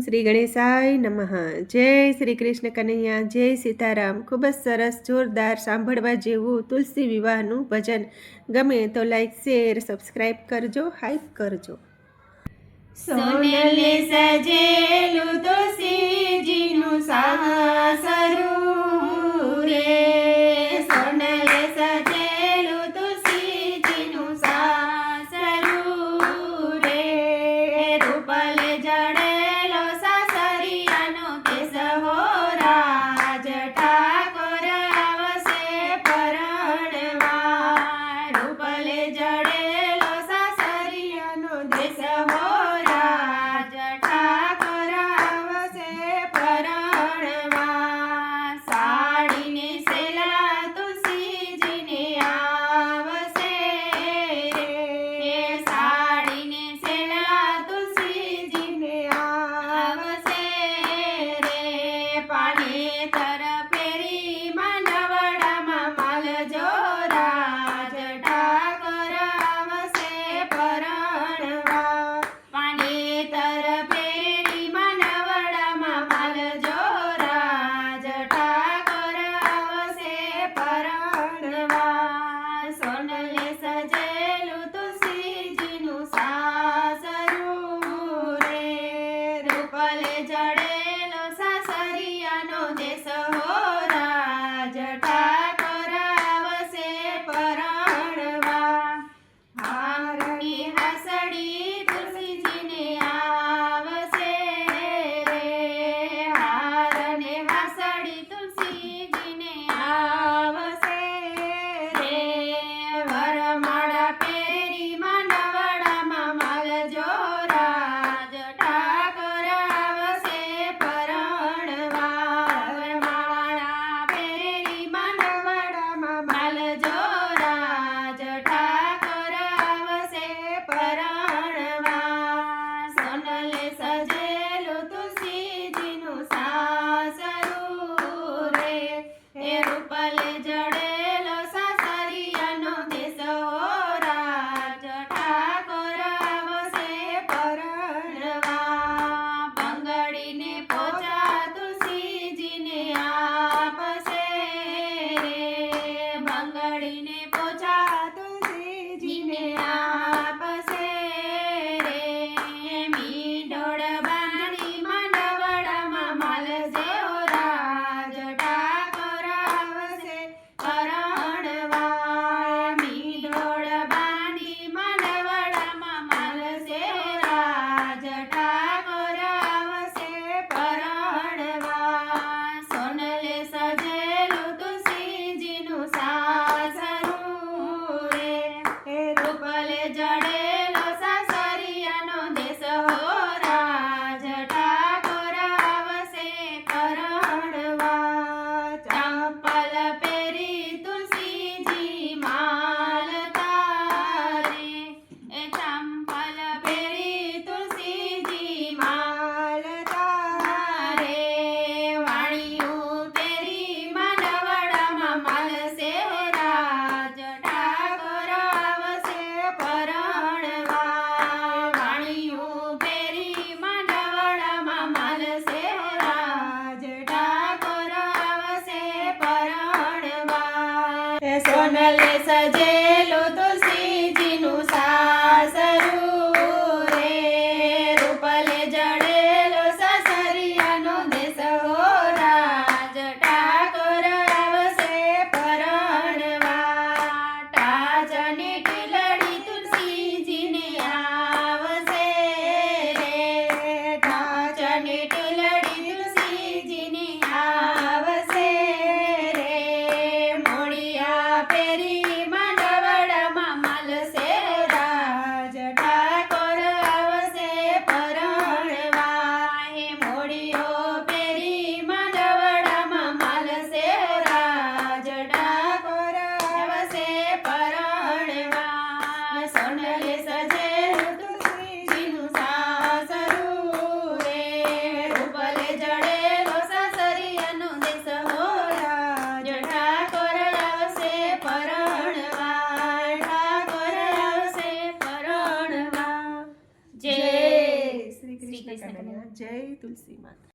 શ્રી ગણેશાય નમઃ. જય શ્રી કૃષ્ણ કનૈયા, જય સીતારામ. ખૂબ જ સરસ જોરદાર સાંભળવા જેવું તુલસી વિવાહનું ભજન. ગમે તો લાઈક શેર સબસ્ક્રાઈબ કરજો, હાઈપ કરજો. સોનલે સજેલું તુલસીજીનું સાસરું રે, સોનલે સજેલું તુલસીજીનું સાસરું રે, રૂપલે જડેલો સાસરિયાનો કેસ હો રાજ ઠાકોર આવશે પરણવા, રૂપલે જડેલો સાસરિયાનો દેશ હો રાજ ઠાકોર આવશે પરણવા, સાડીને સેલા તુલસીજીને આવશે રે, સાડીને સેલા તુલસીજીને આવશે રે, પાનેતર ફેરી માનવડામાં માલજો રાજ ઠાકોર આવશે પરણવા, પાનેતર ફેરી માનવડામાં માલજો રાજ ઠાકોર આવશે પરણવા, સોનલે સજેલું તુલસીજીનું સાસરું રે, રૂપલે જડેલો સાસરિયાનો દેશ હો રાજ ઠાકોર આવશે પરણવા, હારની હાસડી તુલસીજીને આવશે રે, હારને હાસડી તુલસીજીને આવશે રે, વરમાળા પહેરી માનવડામાં માલજો રાજ ઠાકોર આવશે પરણવા, વરમાળા પહેરી માનવડામાં માલજો રાજ ઠાકોર આવશે પરણવા, સોનલે સજેલું તુલસીજીનું સાસરું રે, એ રૂપલે જડેલો સાસરિયાનો દેશ હો રાજ ઠાકોર આવશે પરણવા, બંગડીને પોચા તુલસીજીને આપશે રે, બંગડીને પોચા તુલસીજીને આપશે રે, મીંડોળ બાંધણી માંડવડામાં માલજો રાજ ઠાકોર આવશે પરણવા, મીંડોળ બાંધી માંડવડામાં માલશે રાજ ઠાકોર આવશે પરણવા, સોનલે સજેલું તુલસીજીનું સાસરું રે, રૂપલે જડેલો સાસરિયાનો દેશ હો રાજ ઠાકોર આવશે પરણવા, ચંપલ પહેરી તુલસીજી માલતા રે, એ ચંપલ પહેરી તુલસીજી માલતા રે, વાણીયું પહેરી માનવડામાં માલશે રાજ ઠાકોર આવશે પરણવા, વાણીયું પહેરી માનવડામાં માલશે રાજ ઠાકોર આવશે પરણવા, સોનલે સજેલું તુલસીજીનું સાસરું રે, રૂપલે જડેલો સાસરિયાનો દેશ હો રાજ ઠાકોર આવશે પરણવા, ટાચને ટીલડી તુલસીજીને આવશે રે, ટાચને ટીલડી તુલસીજીને આવશે રે, મોડિયા પહેરી માંડવડા શ્રી કૃષ્ણ કનૈયા જય તુલસી માતા.